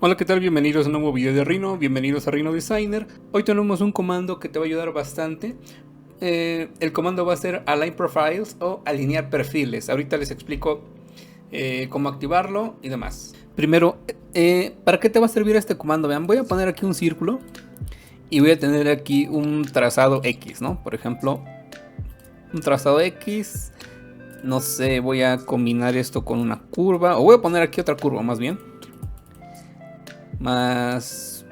Hola, ¿qué tal? Bienvenidos a un nuevo video de Rhino, bienvenidos a Rhino Designer. Hoy tenemos un comando que te va a ayudar bastante. El comando va a ser Align Profiles o alinear perfiles. Ahorita les explico cómo activarlo y demás. Primero, ¿para qué te va a servir este comando? Vean, voy a poner aquí un círculo y voy a tener aquí un trazado X, ¿no? Por ejemplo, un trazado X. No sé, voy a combinar esto con una curva, o voy a poner aquí otra curva más bien. Más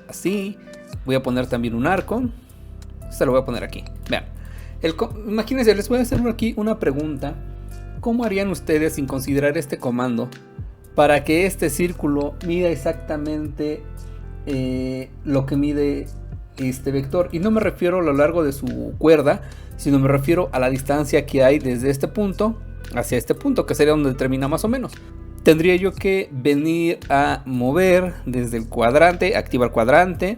así. Voy a poner también un arco. Este lo voy a poner aquí. Vean, imagínense, les voy a hacer aquí una pregunta. ¿Cómo harían ustedes sin considerar este comando para que este círculo mida exactamente lo que mide este vector? Y no me refiero a lo largo de su cuerda, sino me refiero a la distancia que hay desde este punto hacia este punto, que sería donde termina más o menos. Tendría yo que venir a mover desde el cuadrante, activar cuadrante,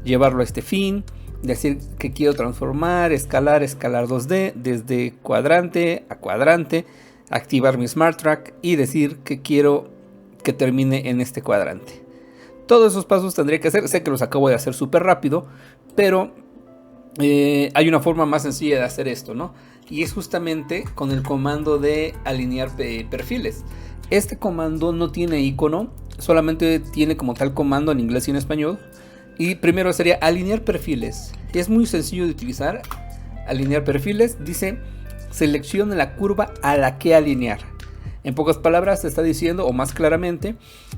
llevarlo a este fin, decir que quiero transformar, escalar 2D desde cuadrante a cuadrante, activar mi Smart Track y decir que quiero que termine en este cuadrante. Todos esos pasos tendría que hacer, sé que los acabo de hacer súper rápido, pero hay una forma más sencilla de hacer esto, ¿no? Y es justamente con el comando de alinear perfiles. Este comando no tiene icono, solamente tiene como tal comando en inglés y en español. Y primero sería alinear perfiles. Es muy sencillo de utilizar. Alinear perfiles dice selecciona la curva a la que alinear. En pocas palabras te está diciendo, o más claramente,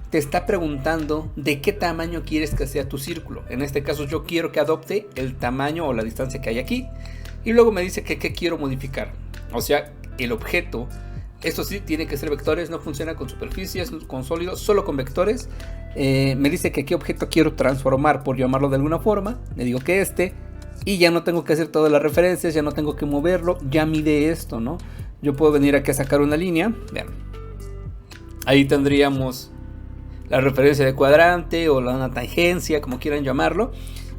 te está preguntando de qué tamaño quieres que sea tu círculo. En este caso yo quiero que adopte el tamaño o la distancia que hay aquí. Y luego me dice que qué quiero modificar. O sea, el objeto. Esto sí, tiene que ser vectores, no funciona con superficies, con sólidos, solo con vectores. Me dice que qué objeto quiero transformar, por llamarlo de alguna forma. Le digo que este. Y ya no tengo que hacer todas las referencias, ya no tengo que moverlo, ya mide esto, ¿no? Yo puedo venir aquí a sacar una línea. Vean. Ahí tendríamos la referencia de cuadrante o una tangencia, como quieran llamarlo.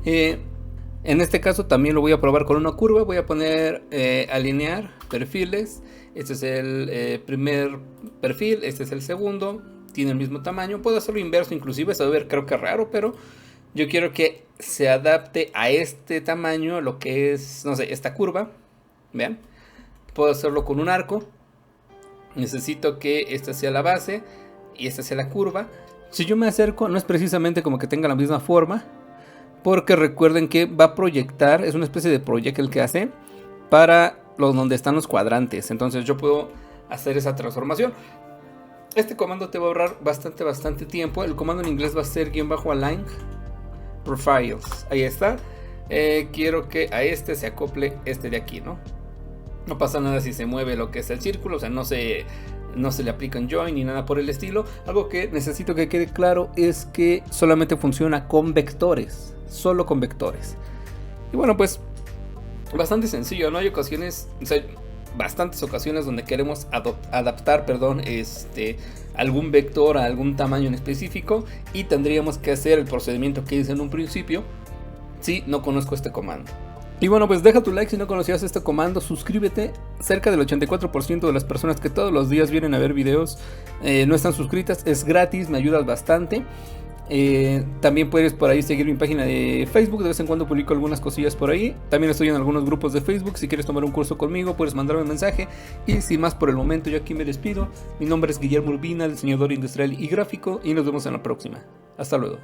En este caso también lo voy a probar con una curva. Voy a poner alinear perfiles. Este es el primer perfil, este es el segundo. Tiene el mismo tamaño. Puedo hacerlo inverso inclusive, se va a ver creo que raro, pero yo quiero que se adapte a este tamaño, lo que es, no sé, esta curva. Vean, puedo hacerlo con un arco. Necesito que esta sea la base y esta sea la curva. Si yo me acerco, no es precisamente como que tenga la misma forma, porque recuerden que va a proyectar, es una especie de proyecto el que hace para donde están los cuadrantes. Entonces yo puedo hacer esa transformación. Este comando te va a ahorrar bastante tiempo. El comando en inglés va a ser --align profiles. Ahí está. Quiero que a este se acople este de aquí, ¿no? No pasa nada si se mueve lo que es el círculo, o sea, no se le aplica un join ni nada por el estilo. Algo que necesito que quede claro es que solamente funciona con vectores, solo con vectores. Y bueno, pues bastante sencillo, ¿no? Hay ocasiones, o sea, bastantes ocasiones donde queremos adaptar, algún vector a algún tamaño en específico y tendríamos que hacer el procedimiento que hice en un principio si no conozco este comando. Y bueno, pues deja tu like si no conocías este comando, suscríbete. Cerca del 84% de las personas que todos los días vienen a ver videos no están suscritas, es gratis, me ayudas bastante. También puedes por ahí seguir mi página de Facebook, de vez en cuando publico algunas cosillas por ahí. También estoy en algunos grupos de Facebook, si quieres tomar un curso conmigo puedes mandarme un mensaje. Y sin más por el momento, yo aquí me despido. Mi nombre es Guillermo Urbina, diseñador industrial y gráfico, y nos vemos en la próxima. Hasta luego.